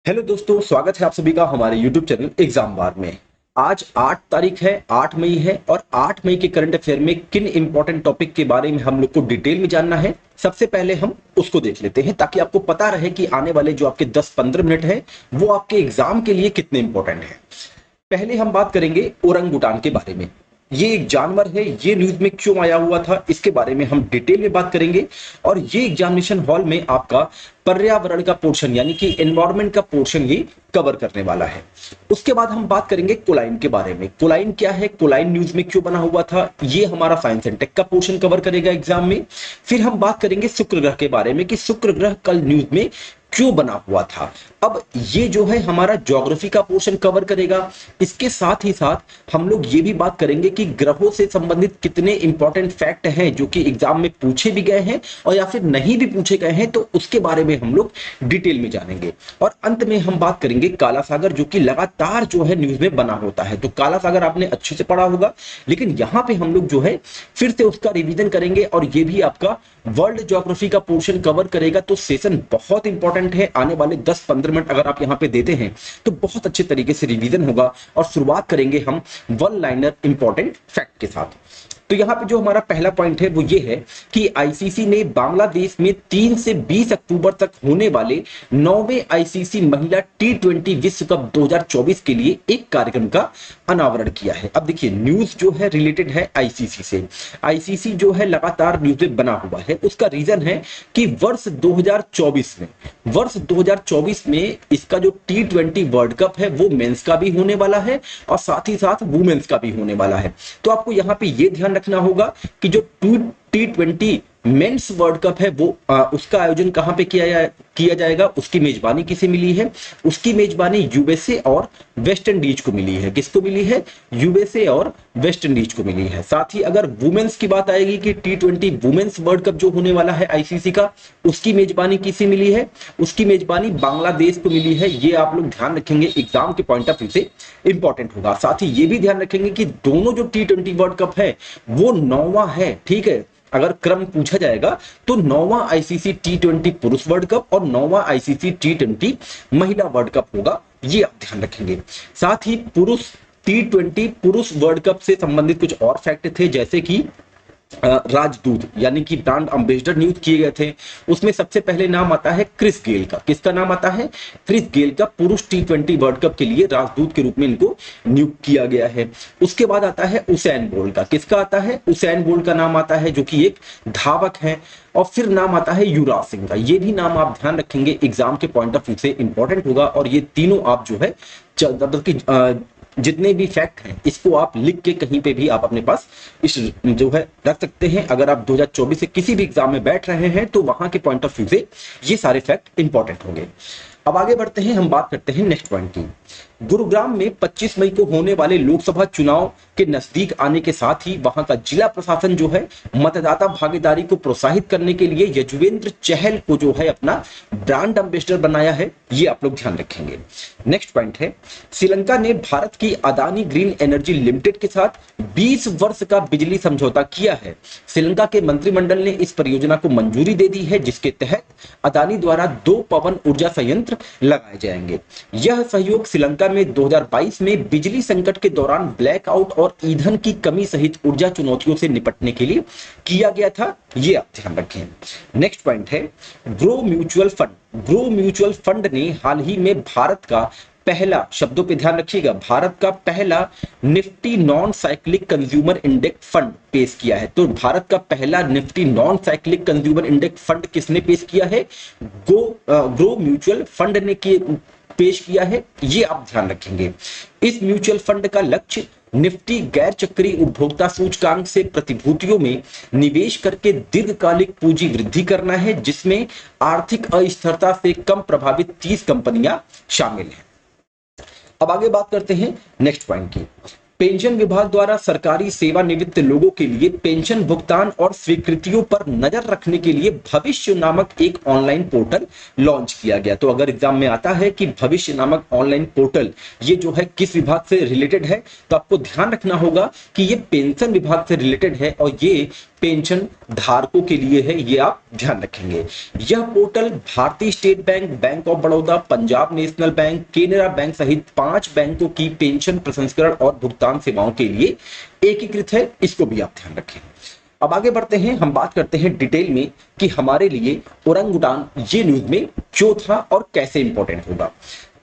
Hello दोस्तों, स्वागत है आप सभी का हमारे YouTube चैनल एग्जाम बार में। आज 8 तारीख है, 8 मई है और 8 मई के करंट अफेयर में किन इंपॉर्टेंट टॉपिक के बारे में हम लोग को डिटेल में जानना है। सबसे पहले हम उसको देख लेते हैं ताकि आपको पता रहे कि आने वाले जो आपके 10-15 मिनट है वो आपके एग्जाम के लिए कितने इंपॉर्टेंट है। पहले हम बात करेंगे ओरंगुटान के बारे में। ये एक जानवर है, ये न्यूज में क्यों आया हुआ था इसके बारे में हम डिटेल में बात करेंगे। और ये एग्जामिनेशन हॉल में आपका पर्यावरण का पोर्शन यानी कि एनवायरमेंट का पोर्शन ही कवर करने वाला है। उसके बाद हम बात करेंगे कोलाइन के बारे में। कोलाइन क्या है, कोलाइन न्यूज में क्यों बना हुआ था, ये हमारा साइंस एंड टेक का पोर्शन कवर करेगा एग्जाम में। फिर हम बात करेंगे शुक्र ग्रह के बारे में कि शुक्र ग्रह कल न्यूज में क्यों बना हुआ था। अब ये जो है हमारा ज्योग्राफी का पोर्शन कवर करेगा। इसके साथ ही साथ हम लोग ये भी बात करेंगे कि ग्रहों से संबंधित कितने इंपॉर्टेंट फैक्ट हैं जो कि एग्जाम में पूछे भी गए हैं और या फिर नहीं भी पूछे गए हैं, तो उसके बारे में हम लोग डिटेल में जानेंगे। और अंत में हम बात करेंगे काला सागर, जो कि लगातार जो है न्यूज में बना होता है। तो काला सागर आपने अच्छे से पढ़ा होगा, लेकिन यहां पे हम लोग जो है फिर से उसका रिवीजन करेंगे और ये भी आपका वर्ल्ड ज्योग्राफी का पोर्शन कवर करेगा। तो सेशन बहुत इंपॉर्टेंट है। आने वाले 10-15 मिनट अगर आप यहां पे देते हैं तो बहुत अच्छे तरीके से रिवीजन होगा। और शुरुआत करेंगे हम वन लाइनर इंपॉर्टेंट फैक्ट के साथ। तो यहाँ पे जो हमारा पहला पॉइंट है वो ये है कि आईसीसी ने बांग्लादेश में 3 से 20 अक्टूबर तक होने वाले 9वें आईसीसी महिला टी20 विश्व कप 2024 के लिए एक कार्यक्रम का अनावरण किया है। अब देखिए, न्यूज जो है रिलेटेड है आईसीसी से। आईसीसी जो है लगातार न्यूज में बना हुआ है। उसका रीजन है कि वर्ष 2024 में इसका जो टी20 वर्ल्ड कप है वो मेंस का भी होने वाला है और साथ ही साथ वुमेन्स का भी होने वाला है। तो आपको यहाँ पे ये ध्यान रखना होगा कि जो टी20 मेंस वर्ल्ड कप है वो उसका आयोजन कहां पे किया जाएगा, उसकी मेजबानी किसे मिली है। उसकी मेजबानी यूएसए और वेस्ट इंडीज को मिली है। किसको मिली है? यूएसए और वेस्ट इंडीज को मिली है। साथ ही अगर वुमेन्स की बात आएगी कि टी20 वुमेन्स वर्ल्ड कप जो होने वाला है आईसीसी का, उसकी मेजबानी किसे मिली है? उसकी मेजबानी बांग्लादेश को मिली है। ये आप लोग ध्यान रखेंगे, एग्जाम के पॉइंट ऑफ व्यू से इंपॉर्टेंट होगा। साथ ही ये भी ध्यान रखेंगे कि दोनों जो टी20 वर्ल्ड कप है वो 9वां है। ठीक है, अगर क्रम पूछा जाएगा तो 9वां आईसीसी टी20 पुरुष वर्ल्ड कप और 9वां आईसीसी टी20 महिला वर्ल्ड कप होगा। ये आप ध्यान रखेंगे। साथ ही पुरुष टी20 पुरुष वर्ल्ड कप से संबंधित कुछ और फैक्ट थे, जैसे कि राजदूत यानी कि ब्रांड एम्बेसडर नियुक्त किए गए थे। उसमें सबसे पहले नाम आता है क्रिस गेल का। किसका नाम आता है? क्रिस गेल का। पुरुष टी20 वर्ल्ड कप के लिए राजदूत के रूप में इनको नियुक्त किया गया है। उसके बाद आता है उसैन बोल्ट का। किसका आता है? उसैन बोल्ट का नाम आता है, जो कि एक धावक है। और फिर नाम आता है युवराज सिंह का। ये भी नाम आप ध्यान रखेंगे, एग्जाम के पॉइंट ऑफ व्यू से इंपॉर्टेंट होगा। और ये तीनों आप जो है मतलब कि जितने भी फैक्ट हैं इसको आप लिख के कहीं पे भी आप अपने पास इस जो है रख सकते हैं। अगर आप 2024 से किसी भी एग्जाम में बैठ रहे हैं तो वहां के पॉइंट ऑफ व्यू से ये सारे फैक्ट इंपॉर्टेंट होंगे। अब आगे बढ़ते हैं, हम बात करते हैं नेक्स्ट पॉइंट की। गुरुग्राम में 25 मई को होने वाले लोकसभा चुनाव के नजदीक आने के साथ ही वहां का जिला प्रशासन जो है मतदाता भागीदारी को प्रोत्साहित करने के लिए यजुवेंद्र चहल को जो है अपना ब्रांड एम्बेसडर बनाया है। ये आप लोग ध्यान रखेंगे। नेक्स्ट पॉइंट है, श्रीलंका ने भारत की अदानी ग्रीन एनर्जी लिमिटेड के साथ 20 वर्ष का बिजली समझौता किया है। श्रीलंका के मंत्रिमंडल ने इस परियोजना को मंजूरी दे दी है, जिसके तहत अदानी द्वारा 2 पवन ऊर्जा संयंत्र लगाए जाएंगे। यह सहयोग श्रीलंका में 2022 में बिजली संकट के दौरान ब्लैकआउट और ईंधन की कमी सहित ऊर्जा चुनौतियों से निपटने के लिए किया गया था। ये आप ध्यान रखें। नेक्स्ट पॉइंट है grow mutual fund. Grow mutual fund ने हाल ही में भारत का पहला, शब्दों पे ध्यान रखिएगा, भारत का पहला Nifty non cyclic consumer index fund पेश किया है। तो भारत का पहला Nifty non cyclic consumer index fund किसने पेश किया है? ग्रो म्यूचुअल फंड ने पेश किया है। ये आप ध्यान रखेंगे। इस म्यूचुअल फंड का लक्ष्य निफ्टी गैर चक्रीय उपभोक्ता सूचकांक से प्रतिभूतियों में निवेश करके दीर्घकालिक पूंजी वृद्धि करना है, जिसमें आर्थिक अस्थिरता से कम प्रभावित 30 कंपनियां शामिल हैं। अब आगे बात करते हैं नेक्स्ट पॉइंट की। पेंशन विभाग द्वारा सरकारी सेवानिवृत्त लोगों के लिए पेंशन भुगतान और स्वीकृतियों पर नजर रखने के लिए भविष्य नामक एक ऑनलाइन पोर्टल लॉन्च किया गया। तो अगर एग्जाम में आता है कि भविष्य नामक ऑनलाइन पोर्टल ये जो है किस विभाग से रिलेटेड है, तो आपको ध्यान रखना होगा कि ये पेंशन विभाग से रिलेटेड है और ये पेंशन धारकों के लिए है, ये आप ध्यान रखेंगे। यह पोर्टल भारतीय state bank, bank of Baroda, Punjab national bank, Canara bank सहित 5 बैंकों की पेंशन प्रसंस्करण और भुगतान सेवाओं के लिए एकीकृत है, इसको भी आप ध्यान रखें। अब आगे बढ़ते हैं, हम बात करते हैं डिटेल में कि हमारे लिए ओरंगुटान ये न्यूज में क्यों था और कैसे इंपॉर्टेंट होगा।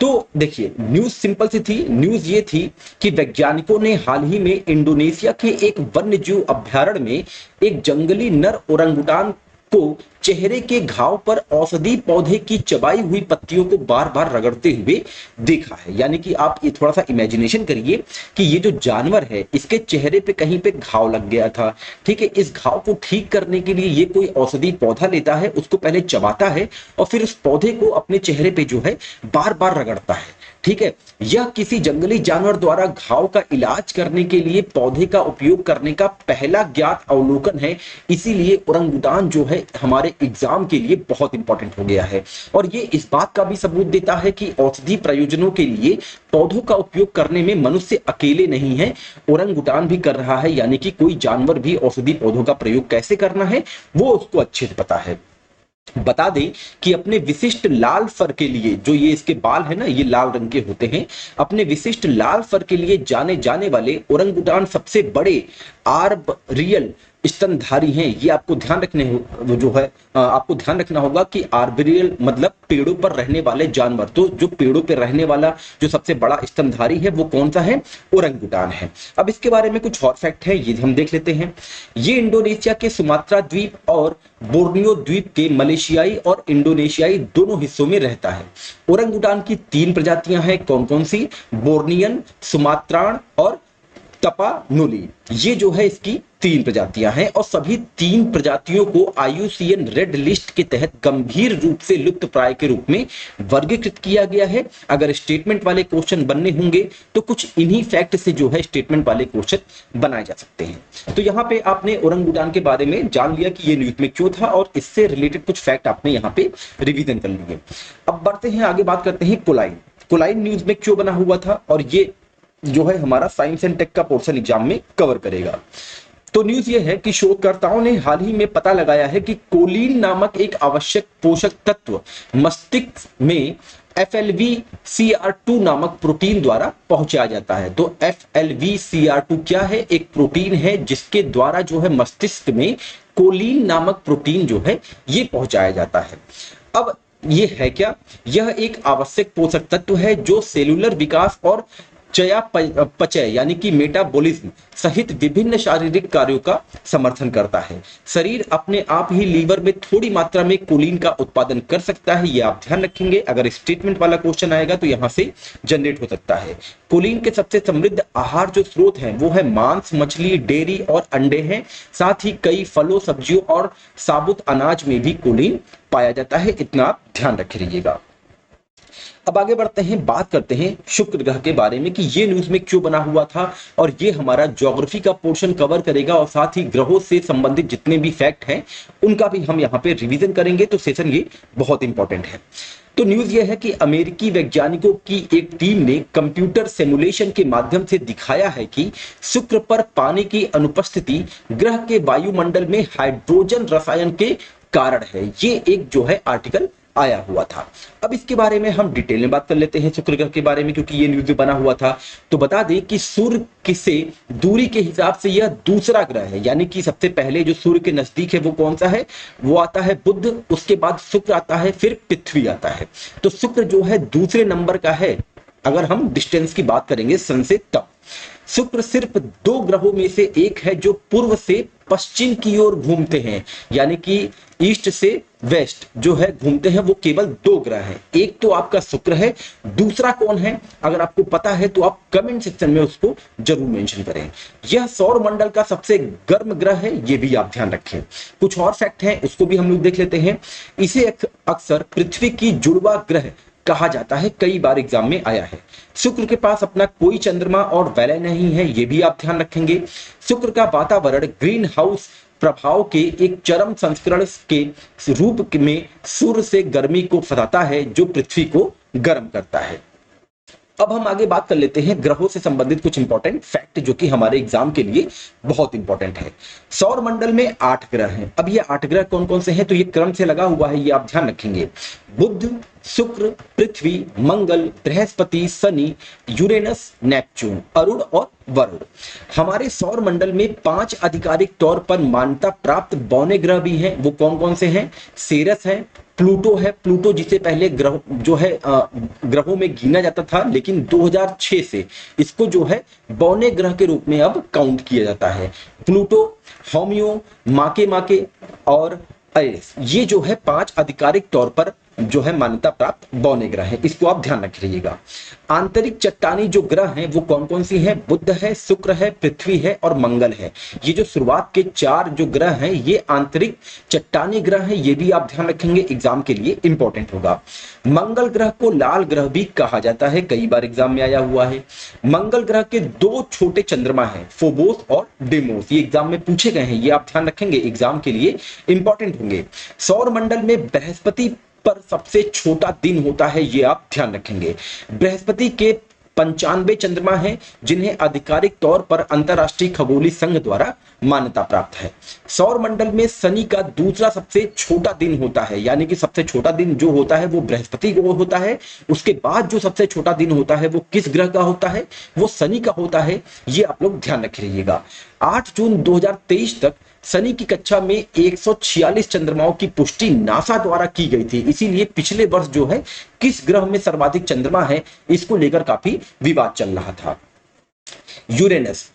तो देखिए, न्यूज सिंपल सी थी। न्यूज ये थी कि वैज्ञानिकों ने हाल ही में इंडोनेशिया के एक वन्यजीव अभ्यारण्य में एक जंगली नर ओरंगुटान को चेहरे के घाव पर औषधि पौधे की चबाई हुई पत्तियों को बार बार रगड़ते हुए देखा है। यानी कि आप ये थोड़ा सा इमेजिनेशन करिए कि ये जो जानवर है, इसके चेहरे पे कहीं पे घाव लग गया था, ठीक है। इस घाव को ठीक करने के लिए ये कोई औषधि पौधा लेता है, उसको पहले चबाता है और फिर उस पौधे को अपने चेहरे पे जो है बार बार रगड़ता है, ठीक है। यह किसी जंगली जानवर द्वारा घाव का इलाज करने के लिए पौधे का उपयोग करने का पहला ज्ञात अवलोकन है। इसीलिए ओरंगुटान जो है हमारे एग्जाम के लिए बहुत इंपॉर्टेंट हो गया है। और ये इस बात का भी सबूत देता है कि औषधि प्रयोजनों के लिए पौधों का उपयोग करने में मनुष्य अकेले नहीं है, ओरंगुटान भी कर रहा है। यानी कि कोई जानवर भी औषधि पौधों का प्रयोग कैसे करना है वो उसको अच्छे से पता है। बता दें कि अपने विशिष्ट लाल फर के लिए, जो ये इसके बाल है ना, ये लाल रंग के होते हैं, अपने विशिष्ट लाल फर के लिए जाने जाने वाले ओरंगुटान सबसे बड़े आर्बरियल स्तनधारी हैं। ये आपको ध्यान रखने हो, जो है आपको ध्यान रखना होगा कि आर्बरियल मतलब पेड़ों पर रहने वाले जानवर। तो जो पेड़ों पर रहने वाला जो सबसे बड़ा स्तनधारी है वो कौन सा है? ओरंगुटान है। अब इसके बारे में कुछ और फैक्ट है, ये हम देख लेते हैं। ये इंडोनेशिया के सुमात्रा द्वीप और बोर्नियो द्वीप के मलेशियाई और इंडोनेशियाई दोनों हिस्सों में रहता है। ओरंगुटान की 3 प्रजातियां हैं, कौन कौन सी? बोर्नियन, सुमात्रान और तपानुली। ये जो है इसकी 3 प्रजातियां हैं और सभी 3 प्रजातियों को IUCN रेड लिस्ट के तहत गंभीर रूप से लुप्त प्राय के रूप में वर्गीकृत किया गया है। अगर स्टेटमेंट वाले क्वेश्चन बनने होंगे तो कुछ इन्हीं फैक्ट से जो है स्टेटमेंट वाले क्वेश्चन बनाए जा सकते हैं। तो यहाँ पे आपने ओरंगुटान के बारे में जान लिया कि ये न्यूज में क्यों था और इससे रिलेटेड कुछ फैक्ट आपने यहाँ पे रिवीजन कर लिए। अब बढ़ते हैं आगे, बात करते हैं कोलाइन। कोलाइन न्यूज में क्यों बना हुआ था और ये जो है हमारा साइंस एंड टेक का पोर्शन एग्जाम में कवर करेगा। तो न्यूज ये है कि शोधकर्ताओं ने हाल ही में पता लगाया है कि कोलिन नामक एक आवश्यक पोषक तत्व मस्तिष्क में FLVCR2 नामक प्रोटीन द्वारा पहुंचाया जाता है। तो FLVCR2 क्या है? एक प्रोटीन है जिसके द्वारा जो है मस्तिष्क में कोलिन नामक प्रोटीन जो है ये पहुंचाया जाता है। अब ये है क्या? यह एक आवश्यक पोषक तत्व है जो सेलुलर विकास और चयापचय यानी कि मेटाबॉलिज्म सहित विभिन्न शारीरिक कार्यों का समर्थन करता है। शरीर अपने आप ही लीवर में थोड़ी मात्रा में कोलिन का उत्पादन कर सकता है, ये आप ध्यान रखेंगे। अगर स्टेटमेंट वाला क्वेश्चन आएगा तो यहां से जनरेट हो सकता है। कोलिन के सबसे समृद्ध आहार जो स्रोत हैं वो है मांस, मछली, डेयरी और अंडे हैं। साथ ही कई फलों, सब्जियों और साबुत अनाज में भी कोलिन पाया जाता है, इतना आप ध्यान रखे रहिएगा। अब आगे बढ़ते हैं, बात करते हैं शुक्र ग्रह के बारे में कि ये न्यूज में क्यों बना हुआ था और ये हमारा ज्योग्राफी का पोर्शन कवर करेगा और साथ ही ग्रहों से संबंधित जितने भी फैक्ट हैं उनका भी हम यहाँ पे रिवीजन करेंगे। तो सेशन ये बहुत इंपॉर्टेंट है। तो न्यूज ये है कि अमेरिकी वैज्ञानिकों की एक टीम ने कंप्यूटर सिमुलेशन के माध्यम से दिखाया है कि शुक्र पर पानी की अनुपस्थिति ग्रह के वायुमंडल में हाइड्रोजन रसायन के कारण है। ये एक जो है आर्टिकल आया हुआ था। अब इसके बारे में हम डिटेल में बात कर लेते हैं शुक्र ग्रह के बारे में, क्योंकि ये न्यूज में बना हुआ था। तो बता दें कि सूर्य से दूरी के हिसाब से यह दूसरा ग्रह है। यानी कि सबसे पहले जो सूर्य के नजदीक है वो कौन सा है? वो आता है बुध, उसके बाद शुक्र आता है, फिर पृथ्वी आता है। तो शुक्र जो है दूसरे नंबर का है अगर हम डिस्टेंस की बात करेंगे सन से। तब शुक्र सिर्फ 2 ग्रहों में से एक है जो पूर्व से पश्चिम की ओर घूमते हैं, यानी कि ईस्ट से वेस्ट जो है घूमते हैं। वो केवल 2 ग्रह हैं। एक तो आपका शुक्र है, दूसरा कौन है? अगर आपको पता है तो आप कमेंट सेक्शन में उसको जरूर मेंशन करें। यह सौर मंडल का सबसे गर्म ग्रह है, ये भी आप ध्यान रखें। कुछ और फैक्ट हैं, उसको भी हम लोग देख लेते हैं। इसे अक्सर पृथ्वी की जुड़वा ग्रह कहा जाता है, कई बार एग्जाम में आया है। शुक्र के पास अपना कोई चंद्रमा और वलय नहीं है, ये भी आप ध्यान रखेंगे। शुक्र का वातावरण ग्रीन हाउस प्रभाव के एक चरम संस्करण के रूप में सूर्य से गर्मी को फंसाता है जो पृथ्वी को गर्म करता है। अब हम आगे बात कर लेते हैं ग्रहों से संबंधित कुछ इंपॉर्टेंट फैक्ट जो कि हमारे एग्जाम के लिए बहुत इंपॉर्टेंट है। सौर मंडल में 8 ग्रह हैं। अब ये 8 ग्रह कौन कौन से हैं, तो ये क्रम से लगा हुआ है, ये आप ध्यान रखेंगे। बुध, शुक्र, पृथ्वी, मंगल, बृहस्पति, शनि, यूरेनस, नेपच्यून, अरुण और वरुण। हमारे सौर मंडल में 5 आधिकारिक तौर पर मान्यता प्राप्त बौने ग्रह भी हैं। वो कौन कौन से हैं? सेरस है, प्लूटो है। प्लूटो जिसे पहले ग्रह जो है ग्रहों में गिना जाता था, लेकिन 2006 से इसको जो है बौने ग्रह के रूप में अब काउंट किया जाता है। प्लूटो, होमियो, माके और अरेस, ये जो है 5 आधिकारिक तौर पर जो है मान्यता प्राप्त बौने ग्रह है। इसको आप ध्यान रखिएगा। आंतरिक चट्टानी जो ग्रह हैं वो कौन कौन सी हैं? बुध है, शुक्र है, पृथ्वी है और मंगल है। ये जो शुरुआत के 4 जो ग्रह हैं ये आंतरिक चट्टानी ग्रह हैं। ये भी आप ध्यान रखेंगे, एग्जाम के लिए इंपॉर्टेंट होगा। मंगल ग्रह को लाल ग्रह भी कहा जाता है, कई बार एग्जाम में आया हुआ है। मंगल ग्रह के 2 छोटे चंद्रमा हैं, फोबोस और डेमोस। ये एग्जाम में पूछे गए हैं, ये आप ध्यान रखेंगे, एग्जाम के लिए इंपॉर्टेंट होंगे। सौर मंडल में बृहस्पति पर सबसे छोटा दिन होता है, ये आप ध्यान रखेंगे। बृहस्पति के 95 चंद्रमा हैं जिन्हें आधिकारिक तौर पर अंतरराष्ट्रीय खगोलीय संघ द्वारा मान्यता प्राप्त है। सौर मंडल में शनि का दूसरा सबसे छोटा दिन होता है, यानी कि सबसे छोटा दिन जो होता है वो बृहस्पति को होता है। उसके बाद जो सबसे छोटा दिन होता है वो किस ग्रह का होता है? वो शनि का होता है। ये आप लोग ध्यान रखिएगा। 8 जून 2023 तक शनि की कक्षा में 146 चंद्रमाओं की पुष्टि नासा द्वारा की गई थी। इसीलिए पिछले वर्ष जो है किस ग्रह में सर्वाधिक चंद्रमा है इसको लेकर काफी विवाद चल रहा था। यूरेनस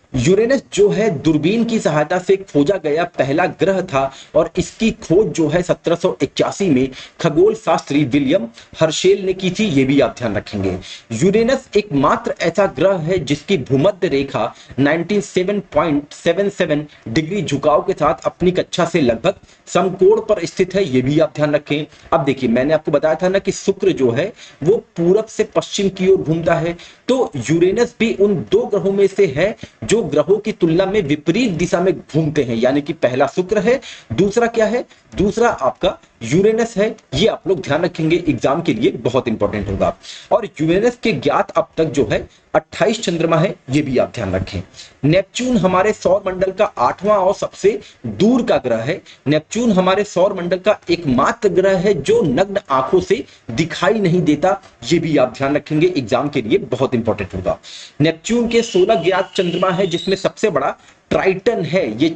जो है दूरबीन की सहायता से खोजा गया पहला ग्रह था और इसकी खोज जो है 1781 में खगोल शास्त्री विलियम हर्शेल ने की थी। ये भी आप ध्यान रखेंगे। यूरेनस एकमात्र ऐसा ग्रह है जिसकी भूमध्य रेखा 97.77 डिग्री झुकाव के साथ अपनी कक्षा से लगभग समकोण पर स्थित है। ये भी आप ध्यान रखें। अब देखिए, मैंने आपको बताया था ना कि शुक्र जो है वो पूरब से पश्चिम की ओर घूमता है, तो यूरेनस भी उन 2 ग्रहों में से है जो ग्रहों की तुलना में विपरीत दिशा में घूमते हैं। यानी कि पहला शुक्र है, दूसरा क्या है? दूसरा आपका यूरेनस है। ये आप लोग ध्यान रखेंगे, एग्जाम के लिए बहुत इंपॉर्टेंट होगा। और यूरेनस के ज्ञात अब तक जो है 28 चंद्रमा है, ये भी आप ध्यान रखें। नेपच्यून हमारे सौर मंडल का 8वां और सबसे दूर का ग्रह है। नेपच्यून हमारे सौर मंडल का एकमात्र ग्रह है जो नग्न आंखों से दिखाई नहीं देता। ये भी आप ध्यान रखेंगे, एग्जाम के लिए बहुत इंपॉर्टेंट होगा। नेपच्यून के 16 ज्ञात चंद्रमा है जिसमें सबसे बड़ा ट्राइटन है। ये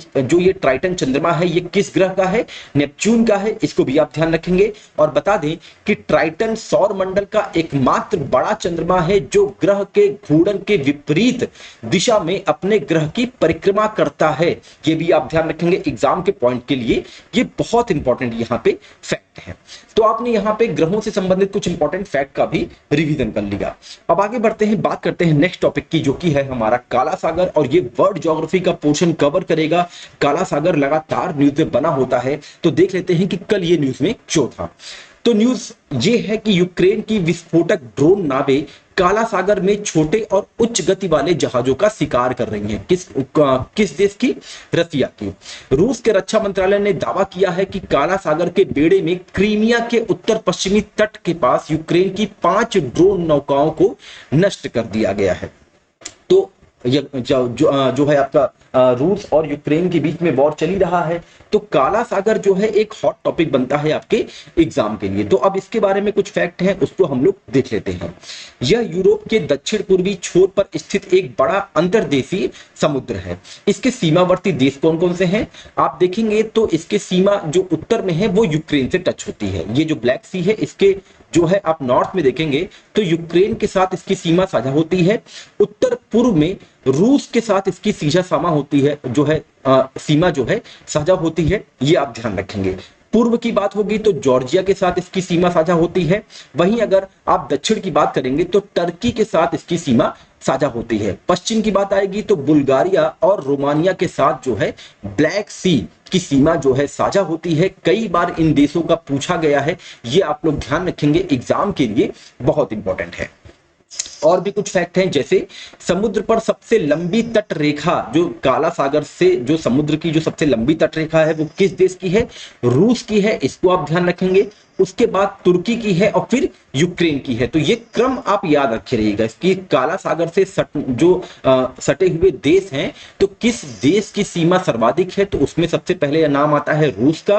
ट्राइटन चंद्रमा है ये किस ग्रह का है? नेपच्यून का है। इसको भी आप ध्यान रखेंगे। और बता दें कि ट्राइटन सौर मंडल का एकमात्र बड़ा चंद्रमा है जो ग्रह के घूर्णन के विपरीत दिशा में अपने ग्रह की परिक्रमा करता है। ये भी आप ध्यान रखेंगे, एग्जाम के पॉइंट के लिए ये बहुत इंपॉर्टेंट यहाँ पे फैक्ट है। तो आपने यहाँ पे ग्रहों से संबंधित कुछ इंपॉर्टेंट फैक्ट का भी रिवीजन कर लिया। अब आगे बढ़ते हैं, बात करते हैं नेक्स्ट टॉपिक की, जो कि है हमारा काला सागर। और ये वर्ल्ड ज्योग्राफी का पोर्शन कवर करेगा। काला सागर लगातार न्यूज में बना होता है, तो देख लेते हैं कि कल ये न्यूज में क्यों था। तो न्यूज ये है कि यूक्रेन की विस्फोटक ड्रोन नावें काला सागर में छोटे और उच्च गति वाले जहाजों का शिकार कर रही हैं। किस देश की? रसिया की। रूस के रक्षा मंत्रालय ने दावा किया है कि काला सागर के बेड़े में क्रीमिया के उत्तर पश्चिमी तट के पास यूक्रेन की 5 ड्रोन नौकाओं को नष्ट कर दिया गया है। तो जो है आपका रूस और यूक्रेन के बीच में वॉर चली रहा है, तो काला सागर जो है एक हॉट टॉपिक बनता है आपके एग्जाम के लिए। तो अब इसके बारे में कुछ फैक्ट हैं, उसको हम लोग देख लेते हैं। यह यूरोप के दक्षिण पूर्वी छोर पर स्थित एक बड़ा अंतर्देशीय समुद्र है। इसके सीमावर्ती देश कौन कौन से हैं? आप देखेंगे तो इसके सीमा जो उत्तर में है वो यूक्रेन से टच होती है। ये जो ब्लैक सी है, इसके जो है आप नॉर्थ में देखेंगे तो यूक्रेन के साथ इसकी सीमा साझा होती है। उत्तर पूर्व में रूस के साथ इसकी सीधा सीमा होती है, जो है सीमा जो है साझा होती है। ये आप ध्यान रखेंगे। पूर्व की बात होगी तो जॉर्जिया के साथ इसकी सीमा साझा होती है। वहीं अगर आप दक्षिण की बात करेंगे तो टर्की के साथ इसकी सीमा साझा होती है। पश्चिम की बात आएगी तो बुल्गारिया और रोमानिया के साथ जो है ब्लैक सी की सीमा जो है साझा होती है। कई बार इन देशों का पूछा गया है, ये आप लोग ध्यान रखेंगे, एग्जाम के लिए बहुत इंपॉर्टेंट है। और भी कुछ फैक्ट हैं, जैसे समुद्र पर सबसे लंबी तट रेखा, जो काला सागर से जो समुद्र की जो सबसे लंबी तट रेखा है वो किस देश की है? रूस की है। इसको आप ध्यान रखेंगे। उसके बाद तुर्की की है और फिर यूक्रेन की है। तो ये क्रम आप याद रखे रहिएगा इसकी। काला सागर से सटे हुए देश हैं, तो किस देश की सीमा सर्वाधिक है, तो उसमें सबसे पहले नाम आता है रूस का,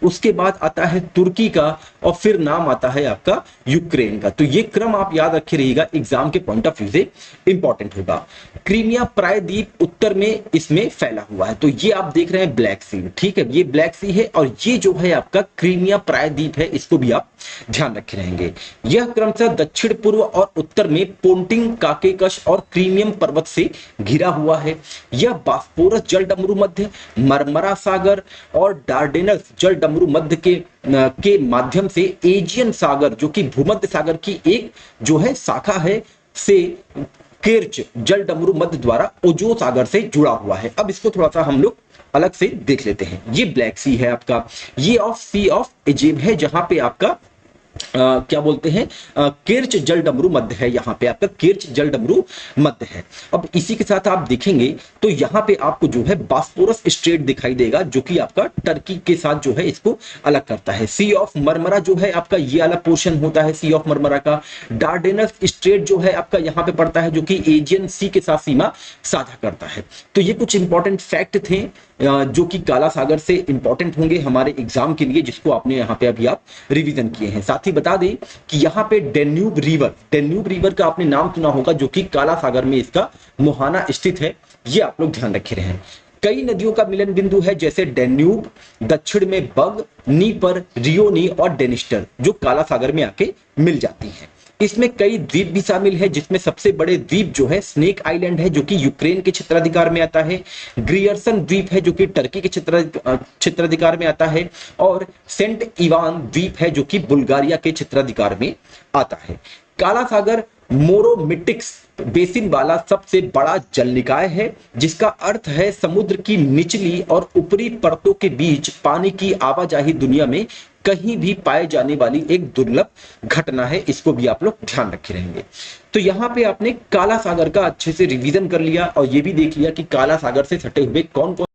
उसके बाद आता है तुर्की का और फिर नाम आता है आपका यूक्रेन का। तो ये क्रम आप याद रखे रहिएगा, एग्जाम के पॉइंट ऑफ व्यू से इंपॉर्टेंट होगा। क्रीमिया प्रायद्वीप उत्तर में इसमें फैला हुआ है, तो ये आप देख रहे हैं ब्लैक सी, ठीक है, ये ब्लैक सी है और ये जो है आपका क्रीमिया प्रायद्वीप है, इसको भी आप ध्यान रखे रहेंगे। यह क्रमशः दक्षिण पूर्व और उत्तर में पोंटिंग, काकेकश और क्रीमियम पर्वत से घिरा हुआ है। यह बास्पोरस जल डमरू मध्य, मरमरा सागर और डार्डेनल्स जल डमरू मध्य के माध्यम से एजियन सागर, जो कि भूमध्य सागर की एक जो है शाखा है, से केर्च जल डमरू मध्य द्वारा ओजो सागर से जुड़ा हुआ है। अब इसको थोड़ा सा हम लोग अलग से देख लेते हैं। ये ब्लैक सी है आपका, ये ऑफ सी ऑफ एजेब है, जहां पे आपका क्या बोलते हैं केर्च जल डमरू मध्य है, यहां पे आपका केर्च जल डमरू मध्य है। अब इसी के साथ आप देखेंगे तो यहां पे आपको जो है बास्पोरस स्ट्रेट दिखाई देगा, जो कि आपका टर्की के साथ जो है इसको अलग करता है। सी ऑफ मरमरा जो है आपका ये वाला पोर्शन होता है सी ऑफ मरमरा का। डार्डेनल्स स्ट्रेट जो है आपका यहां पे पड़ता है, जो कि एजियन सी के साथ सीमा साझा करता है। तो ये कुछ इंपॉर्टेंट फैक्ट थे जो कि काला सागर से इंपॉर्टेंट होंगे हमारे एग्जाम के लिए, जिसको आपने यहाँ पे अभी आप रिवीजन किए हैं। साथ ही बता दें कि यहाँ पे डेन्यूब रिवर का आपने नाम सुना होगा, जो कि काला सागर में इसका मुहाना स्थित है, ये आप लोग ध्यान रखे रहें। कई नदियों का मिलन बिंदु है, जैसे डेन्यूब, दक्षिण में बग, नीपर, रियोनी और डेनिस्टर, जो काला सागर में आके मिल जाती है। इसमें कई द्वीप भी शामिल है, जिसमें सबसे बड़े द्वीप जो है स्नेक आइलैंड है, जो कि यूक्रेन के क्षेत्राधिकार में आता है। ग्रियर्सन द्वीप है, जो कि टर्की के क्षेत्राधिकार में आता है। और सेंट इवान द्वीप है, जो कि बुल्गारिया के क्षेत्राधिकार में आता है। काला सागर मोरोमिटिक्स बेसिन वाला सबसे बड़ा जल निकाय है, जिसका अर्थ है समुद्र की निचली और ऊपरी परतों के बीच पानी की आवाजाही दुनिया में कहीं भी पाए जाने वाली एक दुर्लभ घटना है। इसको भी आप लोग ध्यान रखे रहेंगे। तो यहाँ पे आपने काला सागर का अच्छे से रिवीजन कर लिया और ये भी देख लिया कि काला सागर से सटे हुए कौन कौन